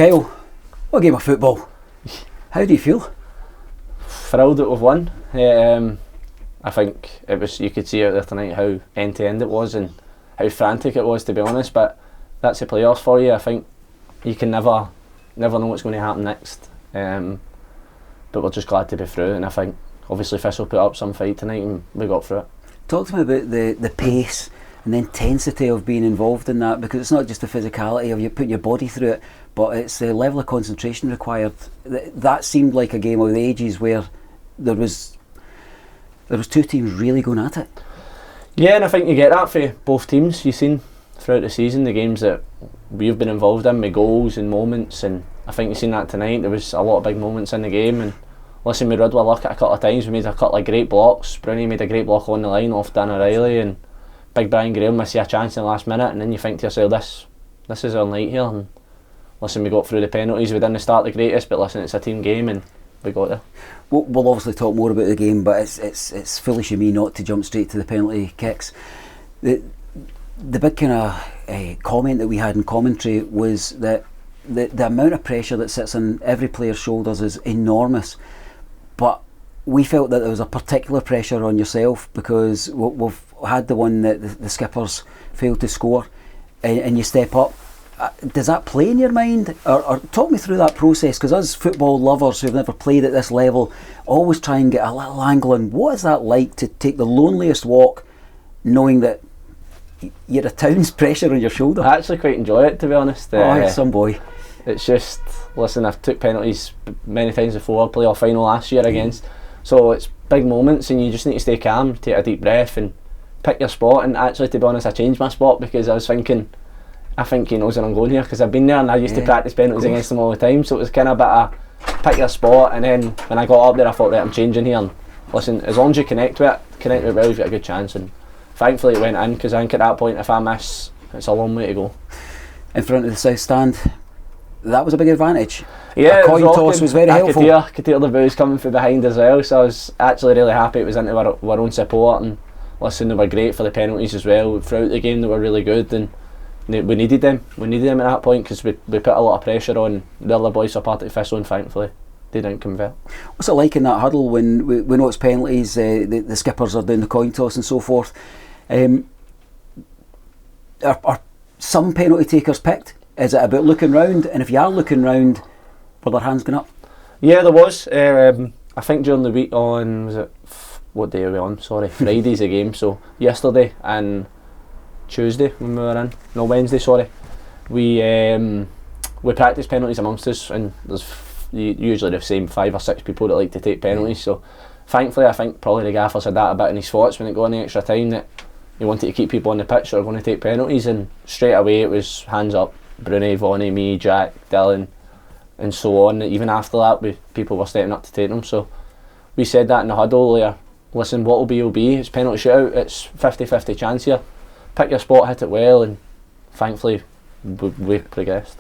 Kyle, what game of football? How do you feel? Thrilled that we've won. I think it was. You could see out there tonight how end to end it was and how frantic it was, to be honest. But that's the playoffs for you. I think you can never know what's going to happen next. But we're just glad to be through. And I think obviously Thistle put up some fight tonight and we got through it. Talk to me about the pace and the intensity of being involved in that, because it's not just the physicality of you putting your body through it, but it's the level of concentration required. That seemed like a game of the ages where there was two teams really going at it. Yeah, and I think you get that for both teams. You've seen throughout the season the games that we've been involved in with goals and moments, and I think you've seen that tonight. There was a lot of big moments in the game, and listen, we Ridwell luck at a couple of times. We made a couple of great blocks. Bruni made a great block on the line off Dan O'Reilly, and Big Brian Graham missed a chance in the last minute, and then you think to yourself, this is our night here. And listen, we got through the penalties. We didn't start the greatest, but listen, it's a team game and we got there. We'll obviously talk more about the game, but it's foolish of me not to jump straight to the penalty kicks. The big kind of comment that we had in commentary was that the amount of pressure that sits on every player's shoulders is enormous, but we felt that there was a particular pressure on yourself because we've had the one that the skippers failed to score, and you step up. Does that play in your mind, or talk me through that process? Because us football lovers who've never played at this level always try and get a little angle on what is that like to take the loneliest walk knowing that you're a town's pressure on your shoulder. I actually quite enjoy it, to be honest. Some boy. It's just, listen, I've took penalties many times before, Play-Off Final last year against, so it's big moments and you just need to stay calm, take a deep breath and pick your spot. And actually, to be honest, I changed my spot because I was thinking, I think he knows where I'm going here because I've been there and I used to practice penalties against him all the time, so it was kind of a bit of pick your spot. And then when I got up there I thought, right, I'm changing here, and listen, as long as you connect with it well, you've got a good chance. And thankfully it went in, because I think at that point if I miss, it's a long way to go. In front of the south stand, that was a big advantage. Yeah, a coin toss was very helpful. I could hear the boos coming from behind as well, so I was actually really happy it was into our own support. And listen, they were great for the penalties as well. Throughout the game they were really good, and we needed them at that point because we put a lot of pressure on the other boys for Partick Thistle, and thankfully they didn't convert. What's it like in that huddle when we know it's penalties, the skippers are doing the coin toss and so forth? Are some penalty takers picked? Is it about looking round? And if you are looking round, were their hands going up? Yeah, there was. I think during the week on, was it, what day are we on? Sorry, Friday's a game, so yesterday and Tuesday when we were in, no, Wednesday, sorry, we practice penalties amongst us, and there's usually the same 5 or 6 people that like to take penalties. So thankfully I think probably the gaffer said that a bit in his thoughts when it got in the extra time, that he wanted to keep people on the pitch that are going to take penalties, and straight away it was hands up. Bruni, Vonnie, me, Jack, Dylan and so on. Even after that people were stepping up to take them, so we said that in the huddle there. Listen, what will be, it's penalty shootout, it's 50-50 chance here, pick your spot, hit it well, and thankfully we progressed.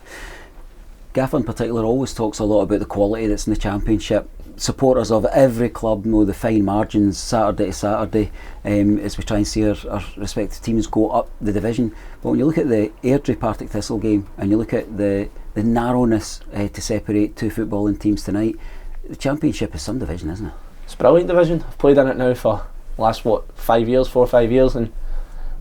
Gaffer in particular always talks a lot about the quality that's in the Championship. Supporters of every club know the fine margins Saturday to Saturday as we try and see our respective teams go up the division. But when you look at the Airdrie Partick Thistle game and you look at the narrowness to separate two footballing teams tonight, the Championship is some division, isn't it? It's a brilliant division. I've played in it now for the last 4 or 5 years, and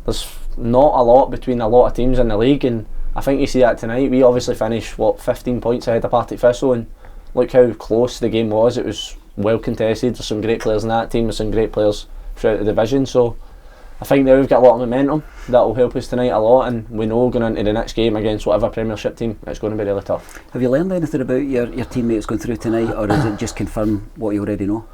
there's not a lot between a lot of teams in the league, and I think you see that tonight. We obviously finished 15 points ahead of Partick Thistle, and look how close the game was. It was well contested. There's some great players in that team, there's some great players throughout the division, so I think now we've got a lot of momentum that will help us tonight a lot, and we know going into the next game against whatever Premiership team, it's going to be really tough. Have you learned anything about your teammates going through tonight, or does it just confirm what you already know?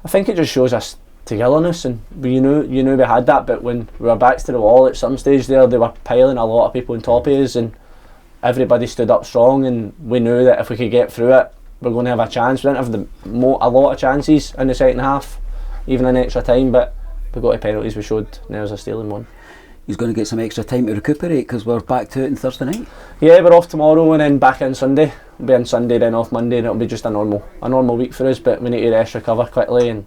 I think it just shows us togetherness, and you knew we had that, but when we were backs to the wall at some stage there, they were piling a lot of people on top of us, and everybody stood up strong, and we knew that if we could get through it, we're going to have a chance. We didn't have a lot of chances in the second half, even in extra time, but we got to penalties. We showed Nels a stealing one. He's going to get some extra time to recuperate because we're back to it on Thursday night. Yeah, we're off tomorrow and then back in Sunday. We'll be in Sunday, then off Monday, and it'll be just a normal week for us, but we need to rest, recover quickly, and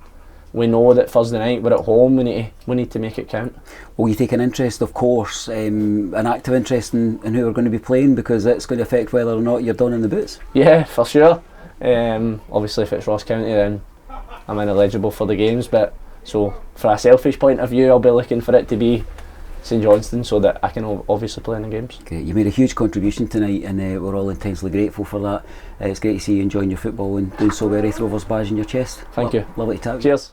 we know that Thursday night we're at home. We need to make it count. Will you take an interest, of course, an active interest in who are going to be playing, because it's going to affect whether or not you're done in the boots? Yeah, for sure. Obviously, if it's Ross County, then I'm ineligible for the games. But so, for a selfish point of view, I'll be looking for it to be St Johnstone so that I can obviously play in the games. Okay, you made a huge contribution tonight, and we're all intensely grateful for that. It's great to see you enjoying your football and doing so with Raith Rovers badge in your chest. Thank you. Lovely to talk. Cheers.